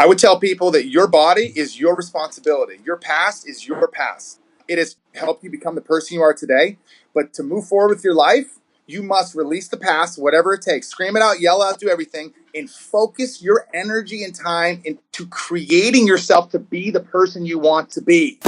I would tell people that your body is your responsibility. Your past is your past. It has helped you become the person you are today. But to move forward with your life, you must release the past, whatever it takes. Scream it out, yell out, do everything, and focus your energy and time into creating yourself to be the person you want to be.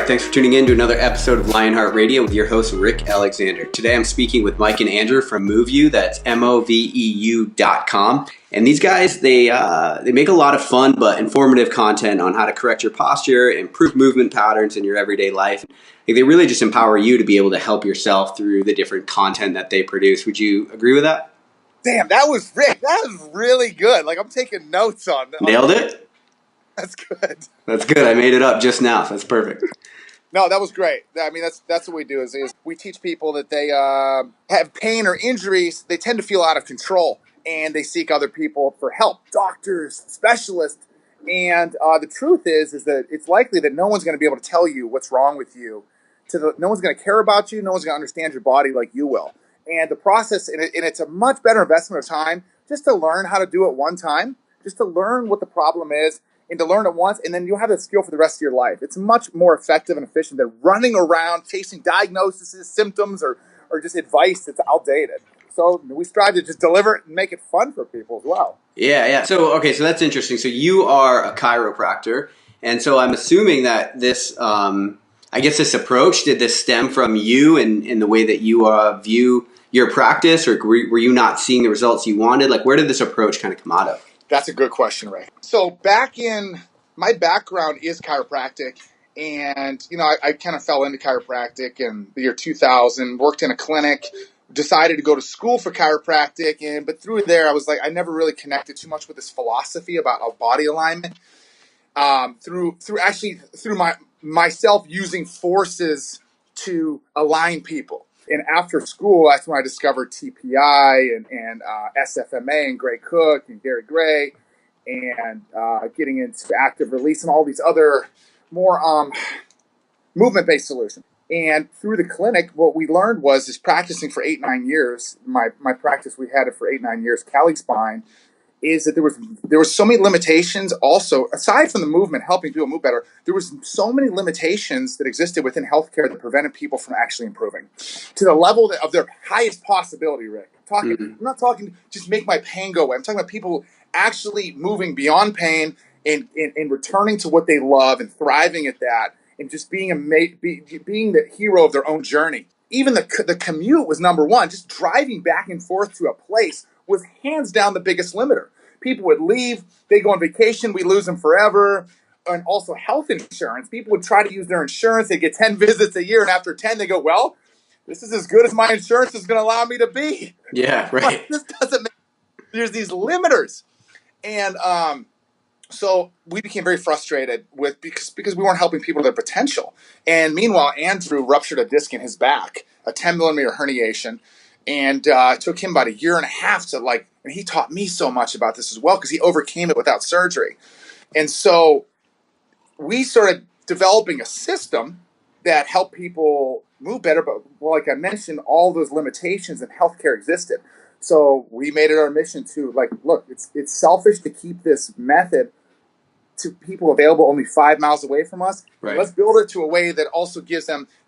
Thanks for tuning in to another episode of Lionheart Radio with your host, Rick Alexander. Today I'm speaking with Mike and Andrew from MoveU, that's MoveU.com. And these guys, they make a lot of fun but informative content on how to correct your posture, improve movement patterns in your everyday life. They really just empower you to be able to help yourself through the different content that they produce. Would you agree with that? Damn, that was Rick. That was really good. Like, I'm taking notes on that. Nailed it? That's good. That's good. I made it up just now, so that's perfect. No, that was great. I mean, that's what we do is we teach people that they have pain or injuries. They tend to feel out of control, and they seek other people for help, doctors, specialists. And the truth is that it's likely that no one's going to be able to tell you what's wrong with you. No one's going to care about you. No one's going to understand your body like you will. And the process, and it's a much better investment of time just to learn how to do it one time, just to learn what the problem is, and to learn it once, and then you'll have that skill for the rest of your life. It's much more effective and efficient than running around chasing diagnoses, symptoms, or just advice that's outdated. So we strive to just deliver it and make it fun for people as well. Yeah. So that's interesting. So you are a chiropractor, and so I'm assuming that this, this approach, did this stem from you and the way that you view your practice, or were you not seeing the results you wanted? Like, where did this approach kind of come out of? That's a good question, Ray. So my background is chiropractic, and I kind of fell into chiropractic in the year 2000, worked in a clinic, decided to go to school for chiropractic, but through there I was like, I never really connected too much with this philosophy about body alignment. Through myself using forces to align people. And after school, that's when I discovered TPI and SFMA and Gray Cook and Gary Gray, and getting into active release and all these other more movement-based solutions. And through the clinic, what we learned is practicing for 8-9 years. My practice, we had it for 8-9 years. Cali Spine is that there was so many limitations. Also, aside from the movement helping people move better, there was so many limitations that existed within healthcare that prevented people from actually improving to the level of their highest possibility. Rick, I'm not talking just make my pain go away. I'm talking about people actually moving beyond pain and returning to what they love and thriving at that, and just being the hero of their own journey. Even the commute was number one. Just driving back and forth to a place was hands down the biggest limiter. People would leave, they go on vacation, we lose them forever. And also health insurance. People would try to use their insurance, they get 10 visits a year, and after 10 they go, well, this is as good as my insurance is going to allow me to be. Yeah, right. This doesn't make, there's these limiters. And so we became very frustrated because we weren't helping people to their potential. And meanwhile, Andrew ruptured a disc in his back, a 10 millimeter herniation. And it took him about 1.5 years to and he taught me so much about this as well because he overcame it without surgery. And so we started developing a system that helped people move better. But like I mentioned, all those limitations in healthcare existed. So we made it our mission to look, it's selfish to keep this method to people available only 5 miles away from us. Right. Let's build it to a way that also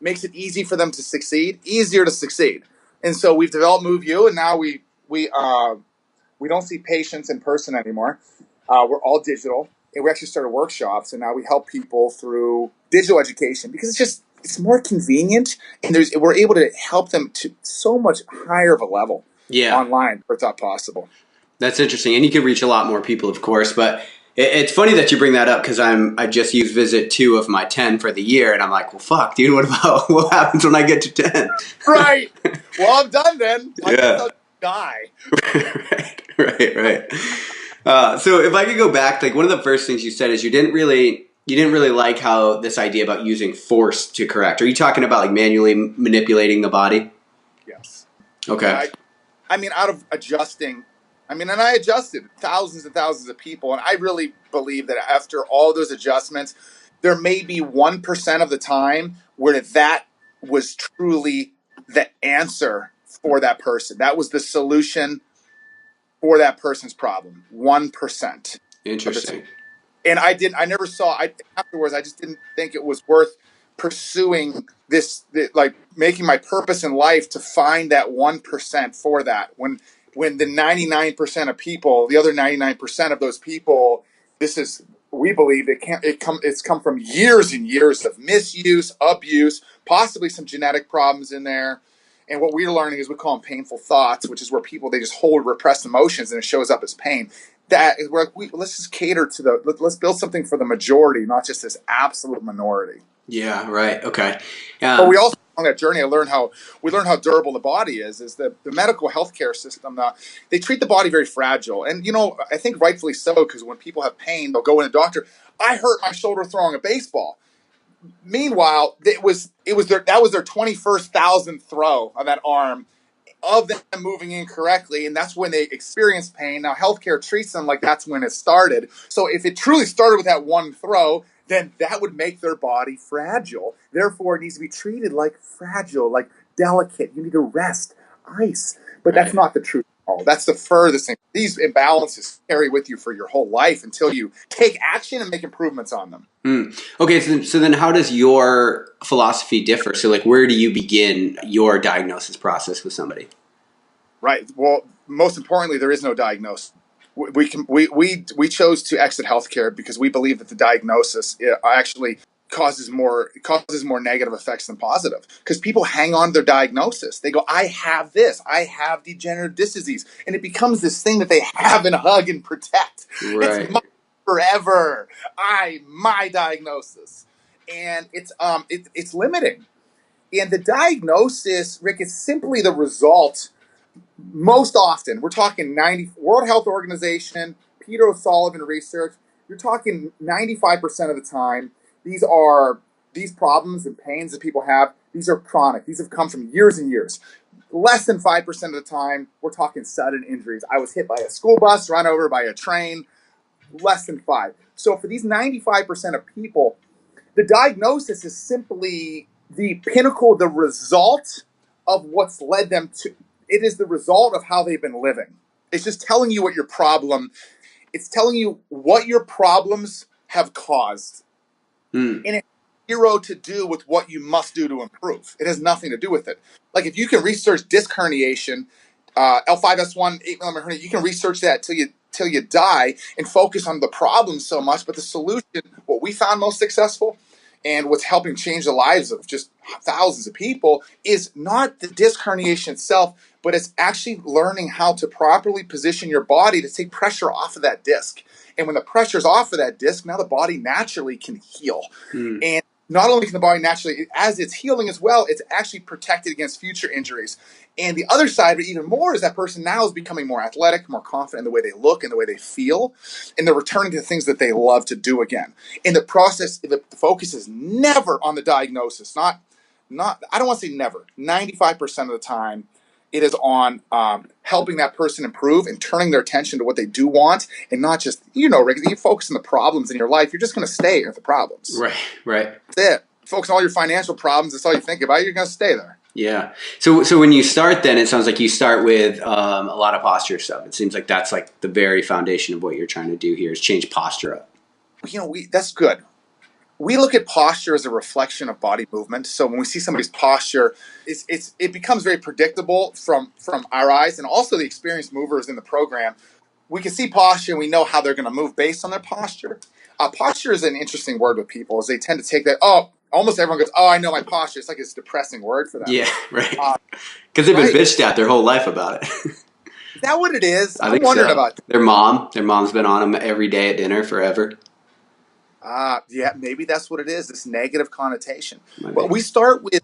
makes it easy for them to succeed, easier to succeed. And so we've developed MoveU, and now we don't see patients in person anymore. We're all digital, and we actually started workshops, and now we help people through digital education because it's more convenient, and we're able to help them to so much higher of a level online than thought possible. That's interesting, and you can reach a lot more people, of course, but it's funny that you bring that up because I just used visit 2 of my 10 for the year, and I'm like, well, fuck, dude, what happens when I get to 10? Right. Well, I'm done then. I guess I'll die. Right. So if I could go back, one of the first things you said is you didn't really like how this idea about using force to correct. Are you talking about manually manipulating the body? Yes. Okay. I mean, out of adjusting I mean, and I adjusted thousands and thousands of people. And I really believe that after all those adjustments, there may be 1% of the time where that was truly the answer for that person. That was the solution for that person's problem. 1% of the time. Interesting. And I never saw, afterwards, I just didn't think it was worth pursuing like making my purpose in life to find that 1% for that. When the 99% of people, the other 99% of those people, we believe it's come from years and years of misuse, abuse, possibly some genetic problems in there. And what we're learning is we call them painful thoughts, which is where they just hold repressed emotions and it shows up as pain. That is where let's just cater to let's build something for the majority, not just this absolute minority. Yeah, right. Okay. But we also, on that journey, we learn how durable the body is the medical healthcare system. They treat the body very fragile. And, I think rightfully so, because when people have pain, they'll go in a doctor. I hurt my shoulder throwing a baseball. Meanwhile, that was their 21st thousandth throw on that arm of them moving incorrectly, and that's when they experience pain. Now, healthcare treats them like that's when it started. So if it truly started with that one throw, then that would make their body fragile. Therefore, it needs to be treated like fragile, like delicate. You need to rest, ice. But that's not the truth at all. That's the furthest thing. These imbalances carry with you for your whole life until you take action and make improvements on them. Okay, so then how does your philosophy differ? So, like, where do you begin your diagnosis process with somebody? Right. Well, most importantly, there is no diagnosis. We chose to exit healthcare because we believe that the diagnosis actually causes more negative effects than positive. Because people hang on to their diagnosis. They go, I have this. I have degenerative disc disease. And it becomes this thing that they have and hug and protect. Right. It's forever. My diagnosis. And it's limiting. And the diagnosis, Rick, is simply the result. Most often, we're talking World Health Organization, Peter O'Sullivan research, you're talking 95% of the time, these problems and pains that people have, these are chronic. These have come from years and years. Less than 5% of the time, we're talking sudden injuries. I was hit by a school bus, run over by a train, less than 5. So for these 95% of people, the diagnosis is simply the pinnacle, the result of what's led them to. It is the result of how they've been living. It's just telling you what it's telling you what your problems have caused. And it has zero to do with what you must do to improve. It has nothing to do with it. Like if you can research disc herniation, L5S1, 8mm hernia, you can research that till you die and focus on the problem so much. But the solution, what we found most successful, and what's helping change the lives of just thousands of people, is not the disc herniation itself, but it's actually learning how to properly position your body to take pressure off of that disc. And when the pressure's off of that disc, now the body naturally can heal. And not only can the body naturally, as it's healing as well, it's actually protected against future injuries. And the other side of it even more is that person now is becoming more athletic, more confident in the way they look and the way they feel, and they're returning to the things that they love to do again. In the process, the focus is never on the diagnosis. Not I don't want to say never. 95% of the time, it is on helping that person improve and turning their attention to what they do want, and not just, Rick, you focus on the problems in your life, you're just going to stay with the problems. Right. That's it. Focus on all your financial problems. That's all you think about. You're going to stay there. Yeah. So when you start, then it sounds like you start with a lot of posture stuff. It seems like that's like the very foundation of what you're trying to do here is change posture up. That's good. We look at posture as a reflection of body movement. So when we see somebody's posture, it becomes very predictable from our eyes, and also the experienced movers in the program. We can see posture and we know how they're going to move based on their posture. Posture is an interesting word with people, as they tend to take that, almost everyone goes, I know my posture. It's like it's a depressing word for them. Yeah, right. Because they've been bitched at their whole life about it. Is that what it is? I'm wondering about that. Their mom's been on them every day at dinner forever. Yeah, maybe that's what it is, this negative connotation. But we start with,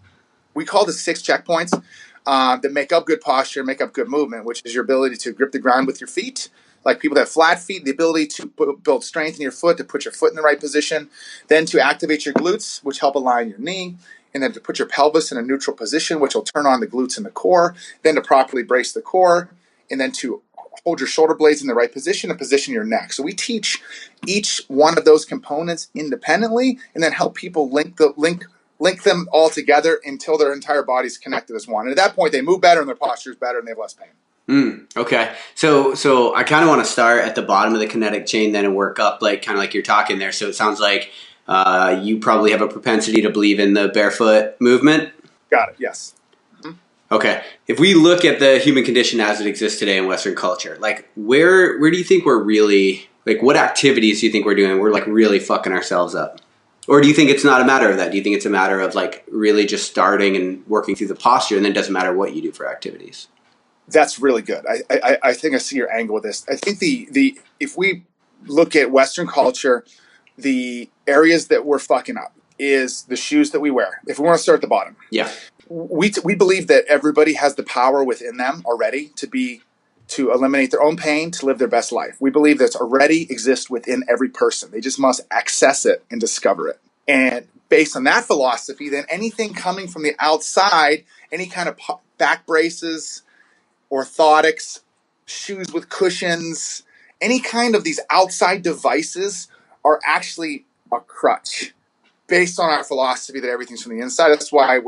we call this 6 checkpoints that make up good posture, make up good movement, which is your ability to grip the ground with your feet. Like people that have flat feet, the ability to build strength in your foot, to put your foot in the right position, then to activate your glutes, which help align your knee, and then to put your pelvis in a neutral position, which will turn on the glutes and the core, then to properly brace the core, and then to hold your shoulder blades in the right position and position your neck. So we teach each one of those components independently, and then help people link them all together until their entire body's connected as one. And at that point, they move better and their posture is better and they have less pain. Okay. So I kind of want to start at the bottom of the kinetic chain then and work up, like kind of like you're talking there. So it sounds like you probably have a propensity to believe in the barefoot movement. Got it. Yes. Okay. If we look at the human condition as it exists today in Western culture, like where do you think we're really, like what activities do you think we're doing? We're like really fucking ourselves up. Or do you think it's not a matter of that? Do you think it's a matter of like really just starting and working through the posture, and then it doesn't matter what you do for activities? That's really good. I think I see your angle with this. I think if we look at Western culture, the areas that we're fucking up is the shoes that we wear. If we want to start at the bottom, Yeah. we believe that everybody has the power within them already to eliminate their own pain, to live their best life. We believe that already exists within every person. They just must access it and discover it. And based on that philosophy, then anything coming from the outside, any kind of back braces, orthotics, shoes with cushions, any kind of these outside devices are actually a crutch based on our philosophy that everything's from the inside. That's why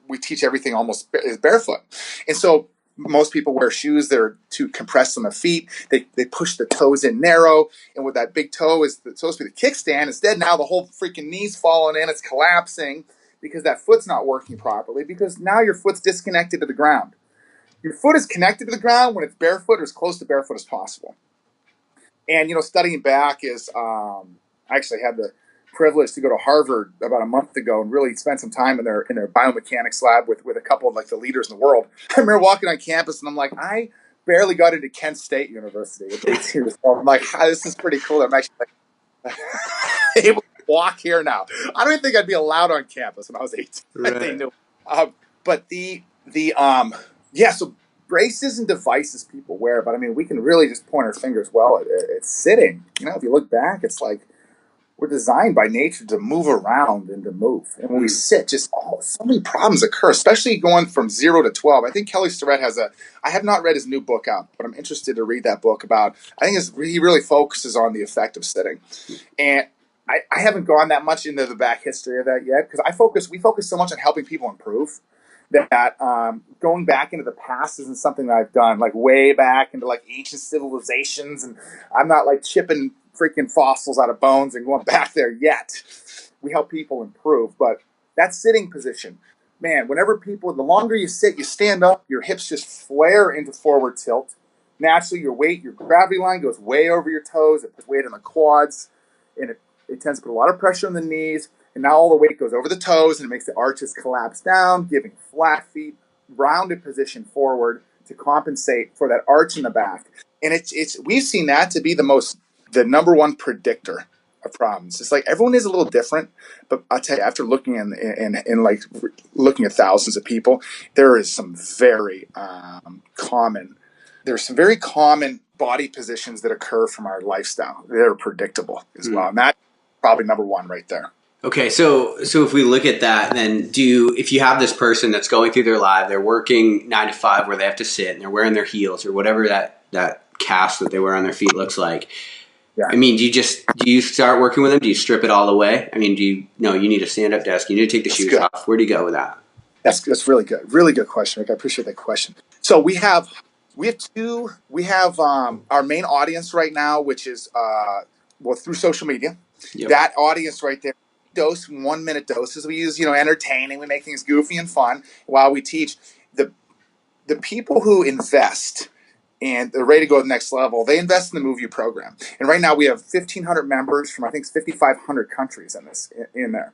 we teach everything almost is barefoot. And so most people wear shoes that are too compressed on the feet. They push the toes in narrow, and with that big toe is supposed to be the kickstand. Instead, now the whole freaking knee's falling in. It's collapsing because that foot's not working properly, because now your foot's disconnected to the ground. Your foot is connected to the ground when it's barefoot or as close to barefoot as possible. And, studying back is, I actually had the privilege to go to Harvard about a month ago and really spend some time in their biomechanics lab with a couple of like the leaders in the world. I remember walking on campus and I'm like, I barely got into Kent State University at 18 years old. I'm like, this is pretty cool. I'm actually like, able to walk here now. I don't even think I'd be allowed on campus when I was 18. Right. They knew. But so braces and devices people wear, but I mean, we can really just point our fingers at sitting. If you look back, it's like we're designed by nature to move around and to move. And when we sit, just so many problems occur, especially going from 0 to 12. I think Kelly Starrett I have not read his new book out, but I'm interested to read that book about, I think he really focuses on the effect of sitting. And I haven't gone that much into the back history of that yet, because we focus so much on helping people improve that going back into the past isn't something that I've done, like way back into like ancient civilizations, and I'm not like chipping freaking fossils out of bones and going back there yet. We help people improve, but that sitting position, man, the longer you sit, you stand up, your hips just flare into forward tilt. Naturally, your gravity line goes way over your toes. It puts weight on the quads, and it tends to put a lot of pressure on the knees. And now all the weight goes over the toes, and it makes the arches collapse down, giving flat feet, rounded position forward to compensate for that arch in the back. And we've seen that to be the number one predictor of problems. It's like everyone is a little different, but I'll tell you, after looking looking at thousands of people, there is some very common body positions that occur from our lifestyle that are predictable as well. And that's probably number one right there. Okay, so if we look at that, then if you have this person that's going through their life, they're working 9 to 5 where they have to sit and they're wearing their heels or whatever that cast that they wear on their feet looks like. Yeah. I mean, do you start working with them? Do you strip it all away? I mean, you need a stand-up desk. You need to take the shoes off. Where do you go with that? That's really good. Really good question, Rick. I appreciate that question. So we have our main audience right now, which is through social media. Yep. That audience right there, 1 minute doses. We use entertaining. We make things goofy and fun while we teach. The people who invest and they're ready to go to the next level, they invest in the MoveU program. And right now we have 1,500 members from I think 5,500 countries in there.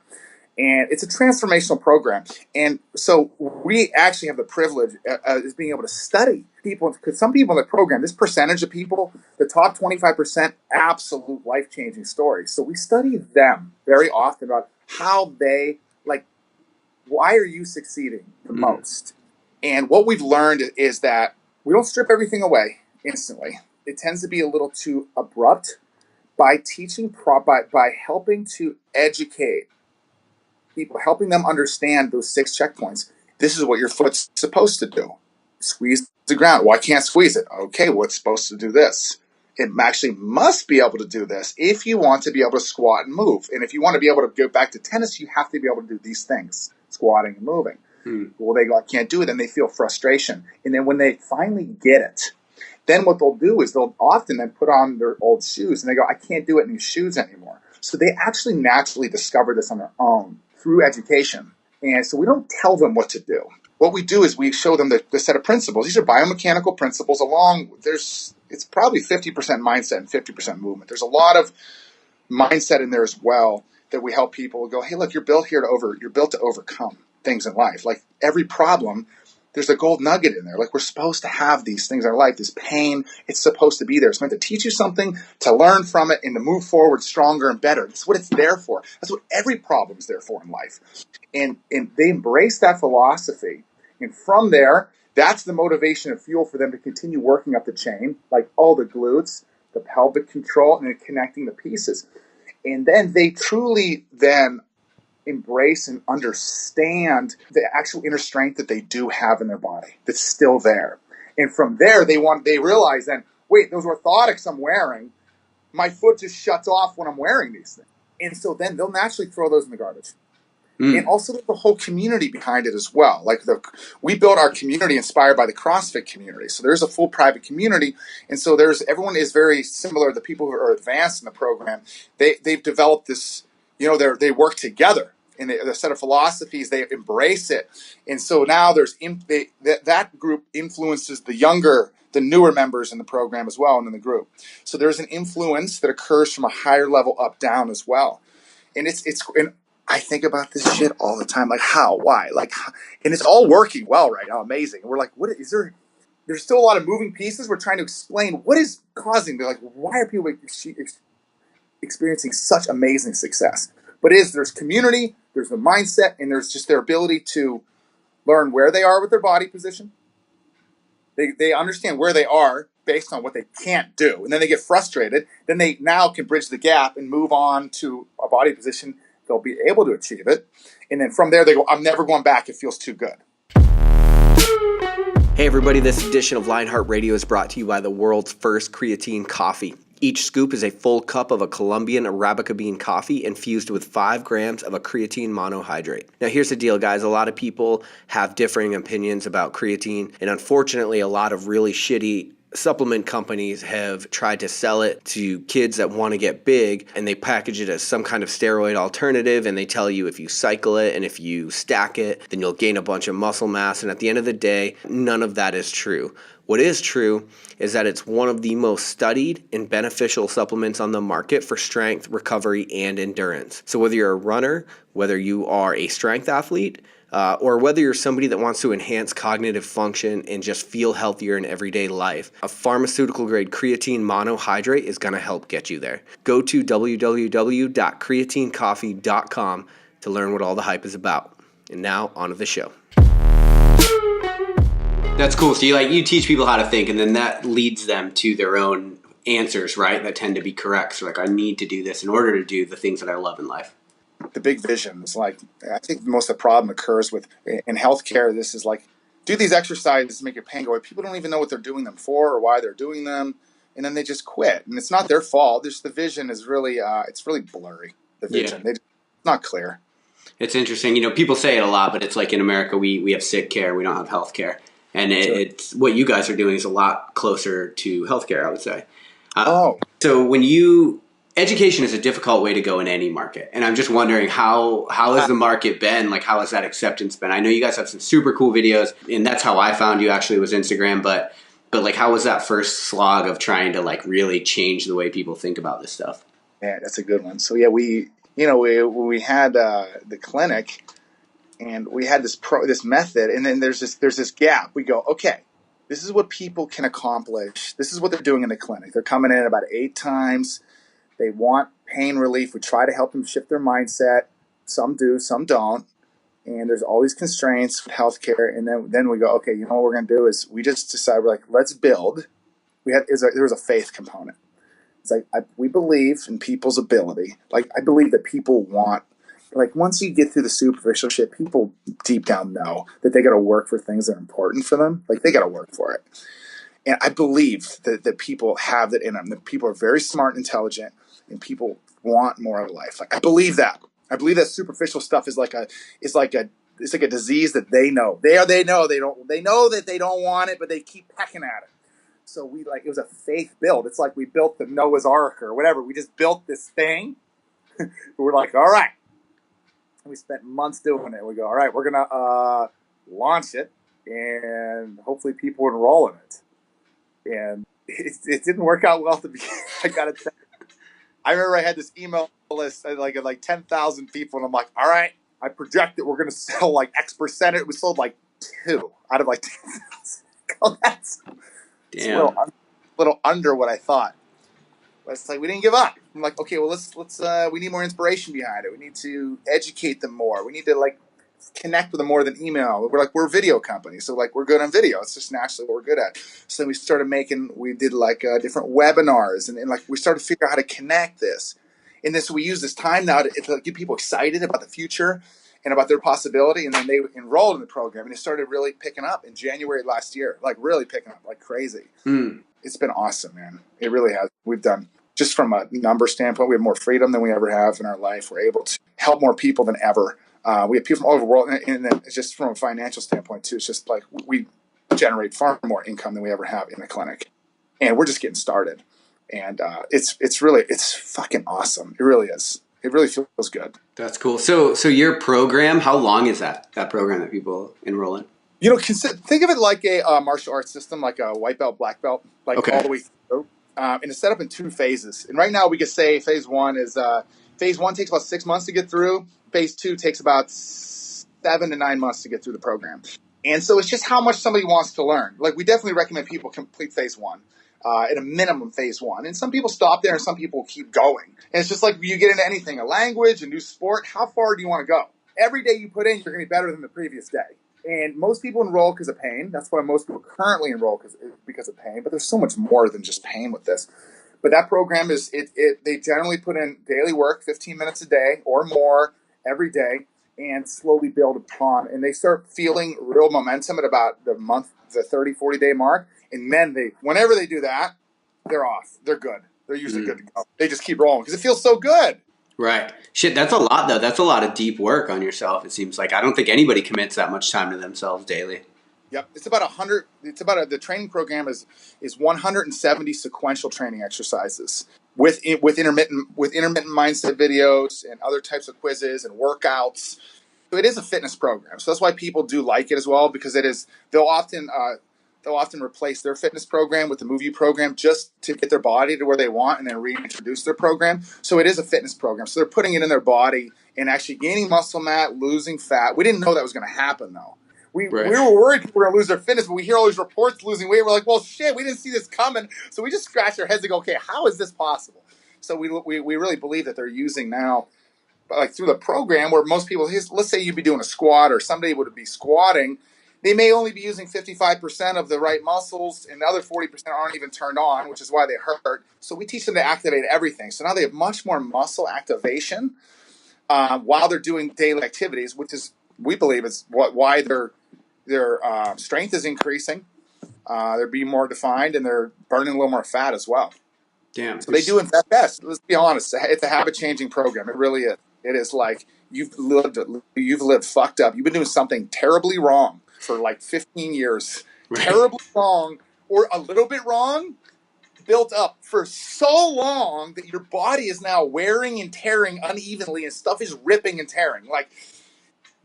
And it's a transformational program. And so we actually have the privilege of being able to study people, because some people in the program, this percentage of people, the top 25%, absolute life-changing stories. So we study them very often about how why are you succeeding the most? And what we've learned is that we don't strip everything away instantly. It tends to be a little too abrupt. By teaching, by helping to educate people, helping them understand those 6 checkpoints. This is what your foot's supposed to do. Squeeze the ground. Well, I can't squeeze it. Okay, well, it's supposed to do this. It actually must be able to do this if you want to be able to squat and move. And if you want to be able to go back to tennis, you have to be able to do these things, squatting and moving. Well, they go, I can't do it, and they feel frustration. And then when they finally get it, then what they'll do is they'll often then put on their old shoes, and they go, I can't do it in these shoes anymore. So they actually naturally discover this on their own through education. And so we don't tell them what to do. What we do is we show them the set of principles. These are biomechanical principles it's probably 50% mindset and 50% movement. There's a lot of mindset in there as well that we help people go, hey, look, you're built to overcome things in life. Like every problem, there's a gold nugget in there. Like we're supposed to have these things in our life, this pain, it's supposed to be there. It's meant to teach you something, to learn from it, and to move forward stronger and better. That's what it's there for. That's what every problem is there for in life. And they embrace that philosophy. And from there, that's the motivation and fuel for them to continue working up the chain, like all the glutes, the pelvic control, and then connecting the pieces. And then they truly then embrace and understand the actual inner strength that they do have in their body that's still there. And from there, they realize then, wait, those orthotics I'm wearing, my foot just shuts off when I'm wearing these things. And so then they'll naturally throw those in the garbage. And also the whole community behind it as well. Like we built our community inspired by the CrossFit community. So there's a full private community. And so everyone is very similar. The people who are advanced in the program, they've developed this, they work together in the set of philosophies. They embrace it. And so now that group influences the newer members in the program as well and in the group. So there's an influence that occurs from a higher level up down as well. And and I think about this shit all the time. Like how, why, and it's all working well right now. Amazing. And we're like, what is there? There's still a lot of moving pieces. We're trying to explain what is causing. They're like, why are people experiencing such amazing success? But there's community, there's the mindset, and there's just their ability to learn where they are with their body position. They understand where they are based on what they can't do. And then they get frustrated. Then they now can bridge the gap and move on to a body position they'll be able to achieve it. And then from there, they go, I'm never going back. It feels too good. Hey everybody, this edition of Lionheart Radio is brought to you by the world's first creatine coffee. Each scoop is a full cup of a Colombian Arabica bean coffee infused with 5 grams of a creatine monohydrate. Now here's the deal, guys. A lot of people have differing opinions about creatine, and unfortunately a lot of really shitty supplement companies have tried to sell it to kids that want to get big, and they package it as some kind of steroid alternative, and they tell you if you cycle it and if you stack it, then you'll gain a bunch of muscle mass. And at the end of the day, none of that is true. What is true is that it's one of the most studied and beneficial supplements on the market for strength, recovery, and endurance. So whether you're a runner, whether you are a strength athlete, or whether you're somebody that wants to enhance cognitive function and just feel healthier in everyday life, a pharmaceutical-grade creatine monohydrate is going to help get you there. Go to www.creatinecoffee.com to learn what all the hype is about. And now, on to the show. That's cool. So you teach people how to think, and then that leads them to their own answers, right? That tend to be correct. So I need to do this in order to do the things that I love in life. The big vision is I think most of the problem occurs in healthcare. This is do these exercises to make your pain go away. People don't even know what they're doing them for or why they're doing them. And then they just quit. And it's not their fault. Just the vision is really, it's really blurry. The vision, it's not clear. It's interesting. People say it a lot, but it's like in America, we have sick care. We don't have health care. And it's what you guys are doing is a lot closer to healthcare, I would say. So education is a difficult way to go in any market. And I'm just wondering how has the market been? How has that acceptance been? I know you guys have some super cool videos, and that's how I found you actually was Instagram. But how was that first slog of trying to really change the way people think about this stuff? Yeah, that's a good one. So we had the clinic, and we had this method, and then there's this gap. We go, okay, this is what people can accomplish. This is what they're doing in the clinic. They're coming in about 8 times. They want pain relief. We try to help them shift their mindset. Some do, some don't. And there's all these constraints with healthcare. And then we go, okay, what we're going to do is we just decide, let's build. There was a faith component. It's we believe in people's ability. I believe that people want like once you get through the superficial shit, people deep down know that they got to work for things that are important for them. Like they got to work for it. And I believe that people have that in them. That people are very smart and intelligent, and people want more of life. Like I believe that. I believe that superficial stuff is like a disease that they know. They know that they don't want it, but they keep pecking at it. So it was a faith build. It's like we built the Noah's Ark or whatever. We just built this thing. We're like, all right. And we spent months doing it. We go, all right, we're gonna launch it, and hopefully people enroll in it. And it didn't work out well at the beginning. I gotta tell you. I remember I had this email list like 10,000 people, and I'm like, all right, I project that we're gonna sell like X percent. We sold like 2 out of like 10,000. Oh, that's a little under what I thought. But it's like we didn't give up. I'm like, okay, well let's we need more inspiration behind it. We need to educate them more. We need to like connect with them more than email. We're a video company, so like we're good on video. It's just naturally what we're good at. So we did like different webinars, and like we started to figure out how to connect this. And then so we use this time now to get people excited about the future and about their possibility. And then they enrolled in the program, and it started really picking up in January last year, like really picking up like crazy. It's been awesome, man. It really has. We've done, just from a number standpoint, we have more freedom than we ever have in our life. We're able to help more people than ever. We have people from all over the world, and then just from a financial standpoint too, it's just like we generate far more income than we ever have in the clinic, and we're just getting started. And it's fucking awesome. It really is. It really feels good. That's cool. So your program, how long is that program that people enroll in? Think of it like a martial arts system, like a white belt, black belt, like Okay. all the way through. And it's set up in 2 phases. And right now we could say phase 1 takes about 6 months to get through. Phase 2 takes about 7 to 9 months to get through the program. And so it's just how much somebody wants to learn. Like we definitely recommend people complete phase 1, at a minimum phase 1. And some people stop there and some people keep going. And it's just like you get into anything, a language, a new sport, how far do you want to go? Every day you put in, you're going to be better than the previous day. And most people enroll because of pain. That's why most people currently enroll because of pain. But there's so much more than just pain with this. But that program they generally put in daily work, 15 minutes a day or more every day, and slowly build upon. And they start feeling real momentum at about the 30, 40-day mark. And then whenever they do that, they're off. They're good. They're usually good to go. They just keep rolling because it feels so good. Right. Shit, that's a lot, though. That's a lot of deep work on yourself, it seems like. I don't think anybody commits that much time to themselves daily. Yep. It's about 100. The training program is 170 sequential training exercises with intermittent mindset videos and other types of quizzes and workouts. So it is a fitness program. So that's why people do like it as well, because they'll often replace their fitness program with the MoveU program just to get their body to where they want and then reintroduce their program. So it is a fitness program. So they're putting it in their body and actually gaining muscle mass, losing fat. We didn't know that was going to happen, though. We were worried people were going to lose their fitness, but we hear all these reports losing weight. We're like, well, shit, we didn't see this coming. So we just scratch our heads and go, okay, how is this possible? So we really believe that they're using now, like through the program, where most people, let's say you'd be doing a squat or somebody would be squatting, they may only be using 55% of the right muscles, and the other 40% aren't even turned on, which is why they hurt. So we teach them to activate everything. So now they have much more muscle activation while they're doing daily activities, which is, we believe, is why their strength is increasing. They're being more defined, and they're burning a little more fat as well. Damn. So they do invest best. Let's be honest. It's a habit-changing program. It really is. It is like you've lived fucked up. You've been doing something terribly wrong for like 15 years. Right. Terribly wrong or a little bit wrong, built up for so long that your body is now wearing and tearing unevenly, and stuff is ripping and tearing. Like,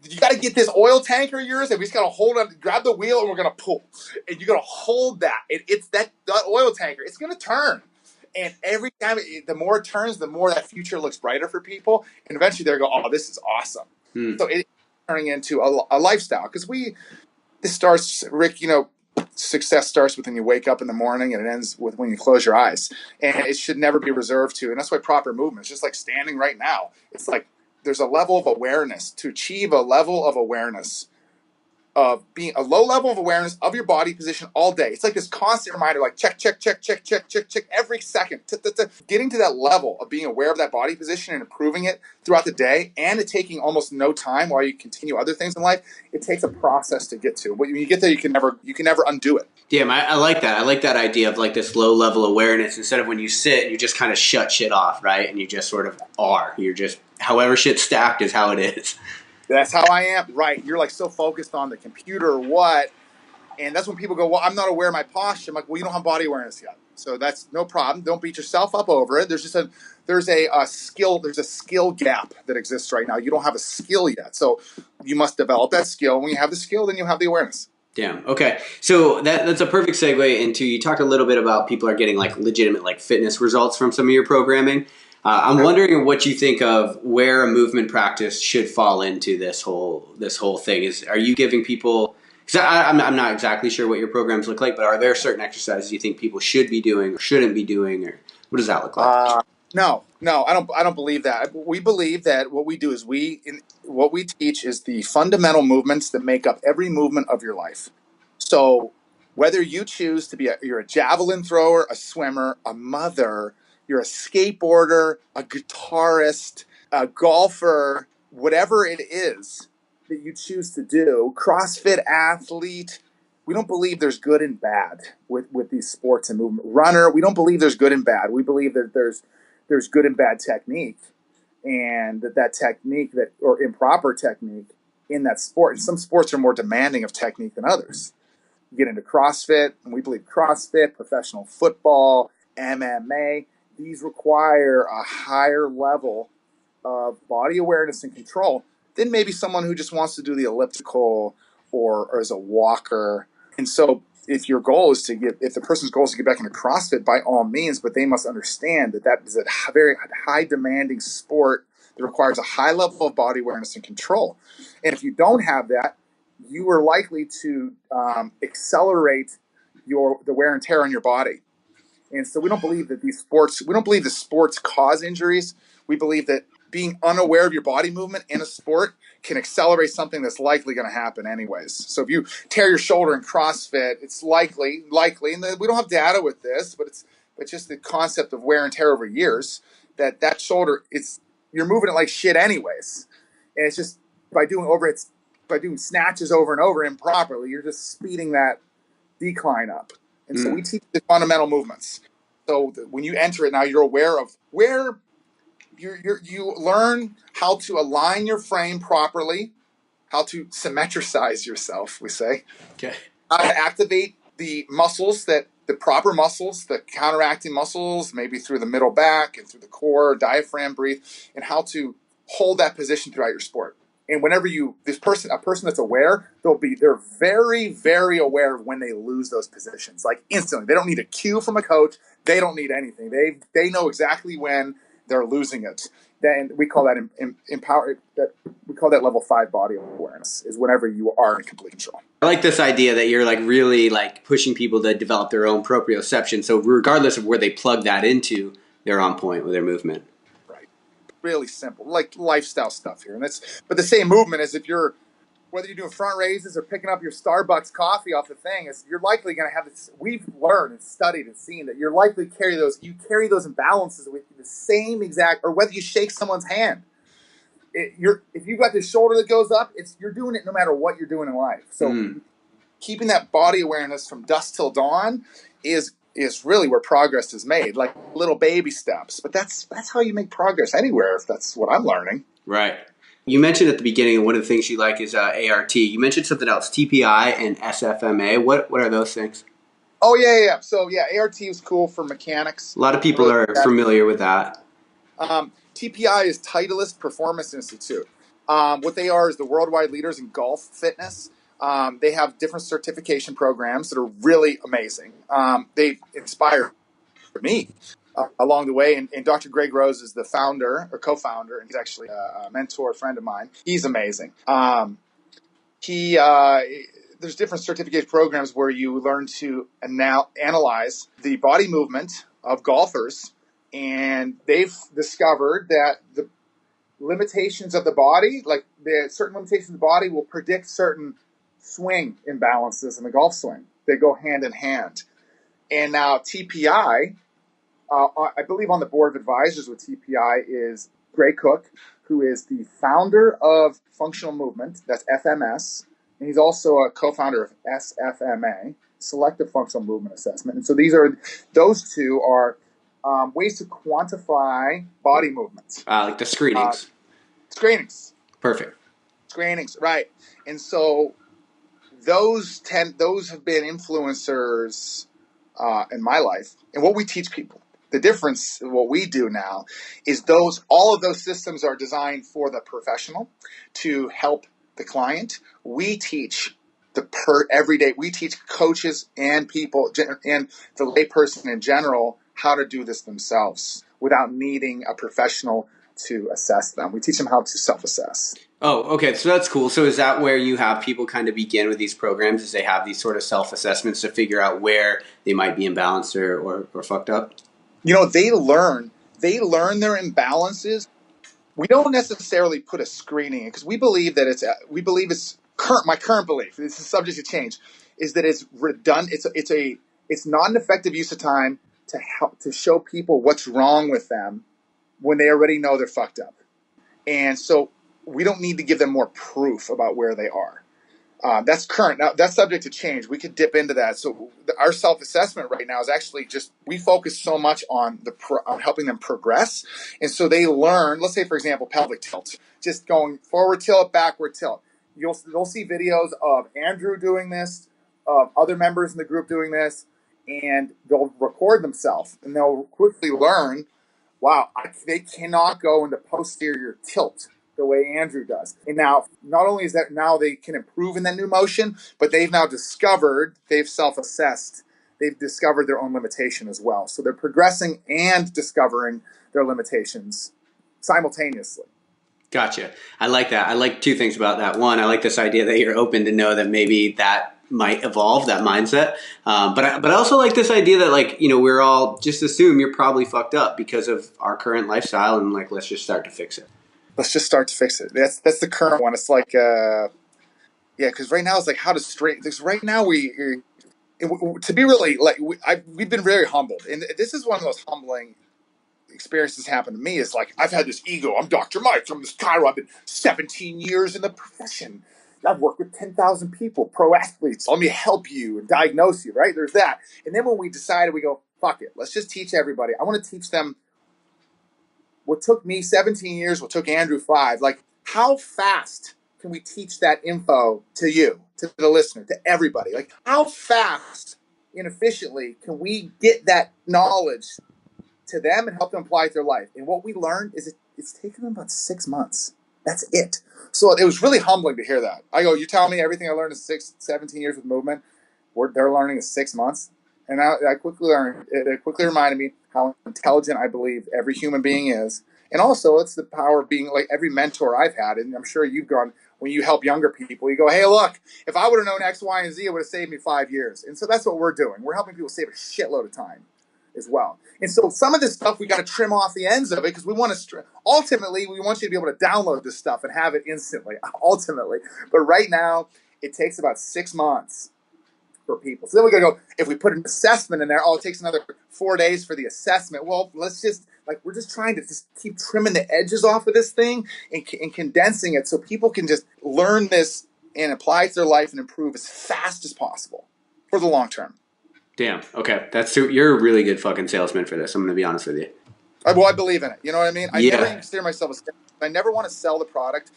you got to get this oil tanker of yours, and we just got to hold on, grab the wheel, and we're going to pull. And you got to hold that. It's that oil tanker. It's going to turn. And every time, the more it turns, the more that future looks brighter for people. And eventually they'll go, oh, this is awesome. So it's turning into a lifestyle. Because Rick, success starts with when you wake up in the morning, and it ends with when you close your eyes. And it should never be reserved to. And that's why proper movement is just like standing right now. It's like there's a level of awareness. To achieve a level of awareness, of being a low level of awareness of your body position all day. It's like this constant reminder, like check, check, check, check, check, check, check every second. Getting to that level of being aware of that body position and improving it throughout the day, and it taking almost no time while you continue other things in life. It takes a process to get to. But when you get there, you can never undo it. Damn, I like that. I like that idea of like this low level awareness instead of when you sit, you just kind of shut shit off, right? And you just sort of are. You're just, however shit's stacked is how it is. That's how I am. Right. You're like so focused on the computer or what. And that's when people go, well, I'm not aware of my posture. I'm like, well, you don't have body awareness yet. So that's no problem. Don't beat yourself up over it. There's a skill gap that exists right now. You don't have a skill yet. So you must develop that skill. When you have the skill, then you have the awareness. Damn. Okay. So that's a perfect segue into, you talked a little bit about people are getting like legitimate like fitness results from some of your programming. I'm wondering what you think of where a movement practice should fall into this whole thing. Are you giving people, because I'm not exactly sure what your programs look like, but are there certain exercises you think people should be doing or shouldn't be doing, or what does that look like? No, I don't believe that. We believe that what we do is what we teach is the fundamental movements that make up every movement of your life. So whether you choose to be you're a javelin thrower, a swimmer, a mother, you're a skateboarder, a guitarist, a golfer, whatever it is that you choose to do, CrossFit athlete, we don't believe there's good and bad with these sports and movement. Runner, we don't believe there's good and bad. We believe that there's good and bad technique, and that technique or improper technique in that sport. And some sports are more demanding of technique than others. You get into CrossFit, and we believe CrossFit, professional football, MMA, these require a higher level of body awareness and control than maybe someone who just wants to do the elliptical or is a walker. And so if the person's goal is to get back into CrossFit, by all means, but they must understand that is a very high demanding sport that requires a high level of body awareness and control. And if you don't have that, you are likely to accelerate the wear and tear on your body. And so we don't believe that the sports cause injuries. We believe that being unaware of your body movement in a sport can accelerate something that's likely going to happen anyways. So if you tear your shoulder in CrossFit, it's likely, and we don't have data with this, but it's just the concept of wear and tear over years, that shoulder, you're moving it like shit anyways. And it's just by doing snatches over and over improperly, you're just speeding that decline up. And so we teach the fundamental movements. So when you enter it now, you're aware of where you learn how to align your frame properly, how to symmetricize yourself, we say. Okay. How to activate the proper muscles, the counteracting muscles, maybe through the middle back and through the core, diaphragm, breathe, and how to hold that position throughout your sport. And whenever a person that's aware, they're very, very aware of when they lose those positions, like instantly. They don't need a cue from a coach. They don't need anything. They know exactly when they're losing it. Then we call that we call that level 5 body awareness, is whenever you are in complete control. I like this idea that you're like really like pushing people to develop their own proprioception. So regardless of where they plug that into, they're on point with their movement. Really simple, like lifestyle stuff here. But the same movement is whether you're doing front raises or picking up your Starbucks coffee off the thing, you're likely going to have this. We've learned and studied and seen that you're likely to carry those imbalances with you the same exact, or whether you shake someone's hand. If you've got this shoulder that goes up, you're doing it no matter what you're doing in life. So keeping that body awareness from dusk till dawn is really where progress is made, like little baby steps. But that's how you make progress anywhere, if that's what I'm learning. Right. You mentioned at the beginning one of the things you like is ART. You mentioned something else, TPI and SFMA. What are those things? Oh, yeah. So, ART is cool for mechanics. A lot of people are familiar with that. TPI is Titleist Performance Institute. What they are is the worldwide leaders in golf fitness. They have different certification programs that are really amazing. They've inspired me along the way. And Dr. Greg Rose is the founder or co-founder, and he's actually a mentor, friend of mine. He's amazing. There's different certificate programs where you learn to analyze the body movement of golfers, and they've discovered that the limitations of the body, like the certain limitations of the body, will predict certain swing imbalances in the golf swing. They go hand in hand. And now TPI, I believe on the board of advisors with TPI is Gray Cook, who is the founder of Functional Movement, that's FMS, and he's also a co-founder of SFMA, Selective Functional Movement Assessment. And so those two are ways to quantify body movements. Like the screenings. Screenings. Perfect. Screenings, right. And so those have been influencers in my life. And what we teach people, the difference in what we do now is all of those systems are designed for the professional to help the client. We teach everyday. We teach coaches and people and the layperson in general how to do this themselves without needing a professional to assess them. We teach them how to self-assess. Oh, okay. So that's cool. So is that where you have people kind of begin with these programs, is they have these sort of self-assessments to figure out where they might be imbalanced or fucked up? You know, they learn their imbalances. We don't necessarily put a screening in because we believe it's my current belief, this is subject to change, is that it's redundant. It's not an effective use of time to show people what's wrong with them when they already know they're fucked up. And so we don't need to give them more proof about where they are. That's current. Now, that's subject to change. We could dip into that. So our self-assessment right now is actually we focus so much on on helping them progress. And so they learn, let's say, for example, pelvic tilt, just going forward tilt, backward tilt. They'll see videos of Andrew doing this, of other members in the group doing this, and they'll record themselves and they'll quickly learn, wow, they cannot go into posterior tilt the way Andrew does. And now, not only is that now they can improve in that new motion, but they've self-assessed, they've discovered their own limitation as well. So they're progressing and discovering their limitations simultaneously. Gotcha. I like that. I like two things about that. One, I like this idea that you're open to know that maybe that might evolve, that mindset. But I also like this idea that, like, you know, we're all just assume you're probably fucked up because of our current lifestyle, and like, let's just start to fix it. Let's just start to fix it. That's the current one. It's like, because right now it's like how to straighten. Because right now to be really like we've been very humbled, and this is one of the most humbling experiences happened to me. Is like I've had this ego. I'm Dr. Mike. I'm this chiro. I've been 17 years in the profession. I've worked with 10,000 people, pro athletes. Let me help you and diagnose you. Right? There's that. And then when we decided, we go, fuck it. Let's just teach everybody. I want to teach them. What took me 17 years, what took Andrew 5, like how fast can we teach that info to you, to the listener, to everybody? Like how fast and efficiently can we get that knowledge to them and help them apply it to their life? And what we learned is it's taken them about 6 months. That's it. So it was really humbling to hear that. I go, you tell me everything I learned in 17 years with movement, they're learning in 6 months. And I quickly learned, it quickly reminded me how intelligent I believe every human being is. And also, it's the power of being like every mentor I've had. And I'm sure you've gone, when you help younger people, you go, hey, look, if I would have known X, Y, and Z, it would have saved me 5 years. And so that's what we're doing. We're helping people save a shitload of time as well. And so some of this stuff, we got to trim off the ends of it because we want to, ultimately, we want you to be able to download this stuff and have it instantly, ultimately. But right now, it takes about 6 months for people. So then we're going to go, if we put an assessment in there, it takes another 4 days for the assessment. Well, let's just, we're just trying to just keep trimming the edges off of this thing and condensing it so people can just learn this and apply it to their life and improve as fast as possible for the long term. Damn. Okay. You're a really good fucking salesman for this. I'm going to be honest with you. Well, I believe in it. You know what I mean? I Yeah. never consider myself a salesman. I never want to sell the product.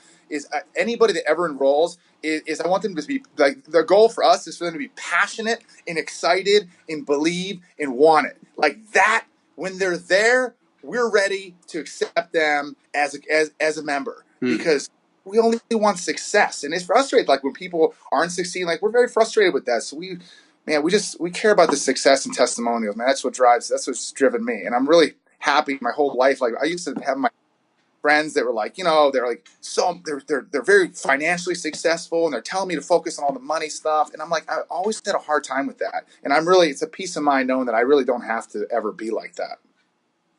Anybody that ever enrolls is I want them to be like, their goal for us is for them to be passionate and excited and believe and want it. Like that, when they're there, we're ready to accept them as a member because we only want success. And it's frustrating. Like when people aren't succeeding, like we're very frustrated with that. So we care about the success and testimonials, man. That's what's driven me. And I'm really happy my whole life. Like I used to have my friends that were like, you know, they're very financially successful and they're telling me to focus on all the money stuff. And I'm like, I always had a hard time with that. And it's a peace of mind knowing that I really don't have to ever be like that.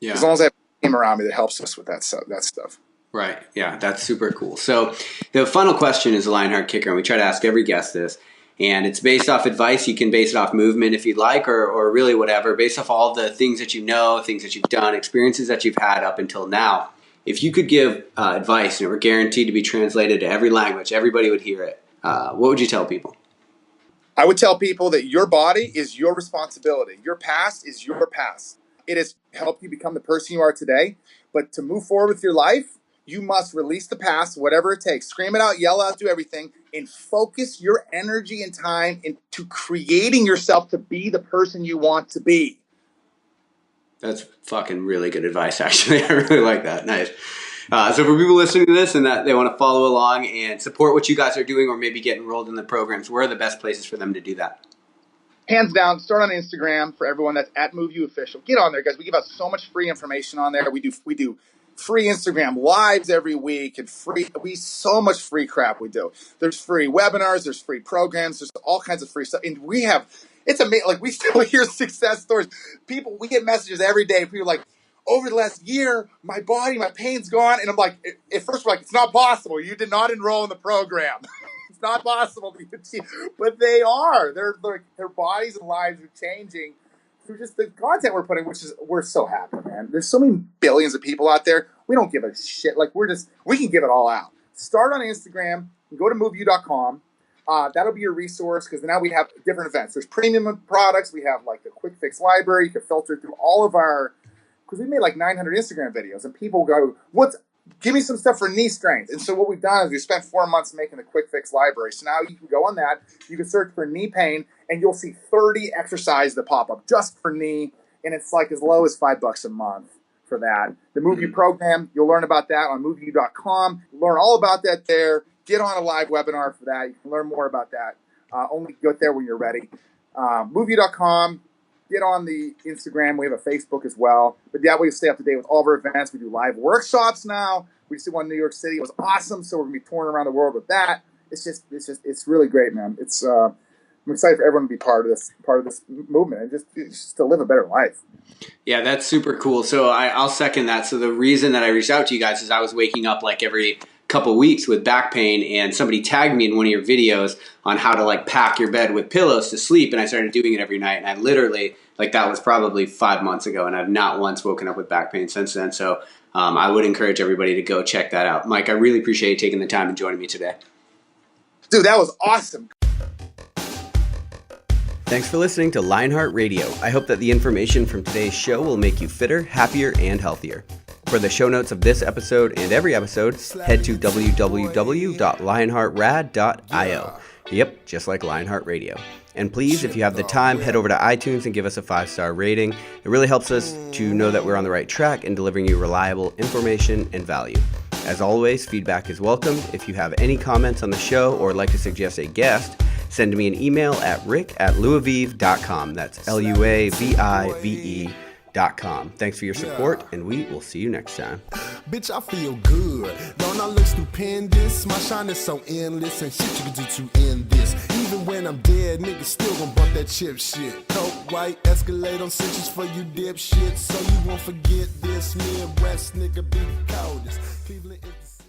Yeah. As long as I have a team around me that helps us with that stuff. Right. Yeah, that's super cool. So the final question is a Lionheart kicker, and we try to ask every guest this. And it's based off advice. You can base it off movement if you'd like, or really whatever, based off all the things that you know, things that you've done, experiences that you've had up until now. If you could give advice and it were guaranteed to be translated to every language, everybody would hear it, what would you tell people? I would tell people that your body is your responsibility. Your past is your past. It has helped you become the person you are today. But to move forward with your life, you must release the past, whatever it takes. Scream it out, yell out, do everything, and focus your energy and time into creating yourself to be the person you want to be. That's fucking really good advice, actually. I really like that. Nice. So for people listening to this and that they want to follow along and support what you guys are doing or maybe get enrolled in the programs, where are the best places for them to do that? Hands down, start on Instagram for everyone. That's at MoveU Official. Get on there, guys. We give out so much free information on there. We do free Instagram lives every week and so much free crap we do. There's free webinars, there's free programs, there's all kinds of free stuff. And it's amazing. Like, we still hear success stories. We get messages every day. People are like, over the last year, my pain's gone. And I'm like, at first we're like, it's not possible. You did not enroll in the program. It's not possible to achieve, but they are. Their bodies and lives are changing through just the content we're putting, we're so happy, man. There's so many billions of people out there. We don't give a shit. Like, we can give it all out. Start on Instagram. Go to MoveU.com. That'll be your resource, because now we have different events. There's premium products. We have like the quick fix library. You can filter through all of because we made like 900 Instagram videos, and people go, give me some stuff for knee strength. And so what we've done is we spent 4 months making the quick fix library. So now you can go on that. You can search for knee pain, and you'll see 30 exercises that pop up just for knee. And it's like as low as $5 a month for that. The MoveU program, you'll learn about that on MoveU.com. Learn all about that there. Get on a live webinar for that. You can learn more about that. Only get there when you're ready. MoveU.com. Get on the Instagram. We have a Facebook as well. But that way you stay up to date with all of our events. We do live workshops now. We just did one in New York City. It was awesome. So we're going to be touring around the world with that. It's really great, man. I'm excited for everyone to be part of this movement and just to live a better life. Yeah, that's super cool. So I'll second that. So the reason that I reached out to you guys is I was waking up like every couple weeks with back pain, and somebody tagged me in one of your videos on how to like pack your bed with pillows to sleep, and I started doing it every night, and I literally, like, that was probably 5 months ago, and I've not once woken up with back pain since then. So I would encourage everybody to go check that out. Mike, I really appreciate you taking the time and joining me today. Dude, that was awesome. Thanks for listening to Lionheart Radio. I hope that the information from today's show will make you fitter, happier, and healthier. For the show notes of this episode and every episode, head to www.lionheartrad.io. Yep, just like Lionheart Radio. And please, if you have the time, head over to iTunes and give us a 5-star rating. It really helps us to know that we're on the right track in delivering you reliable information and value. As always, feedback is welcome. If you have any comments on the show or would like to suggest a guest, send me an email at rick@luavive.com. That's LUAVIVE.com. Thanks for your support, and we will see you next time. Bitch, I feel good. Don't I look stupendous? My shine is so endless, and shit you can do to end this. Even when I'm dead, niggas still gon' bump that chip shit. Coke, white, Escalade on cinches for you dipshit. So you won't forget this. Midwest nigga be the coldest. Cleveland is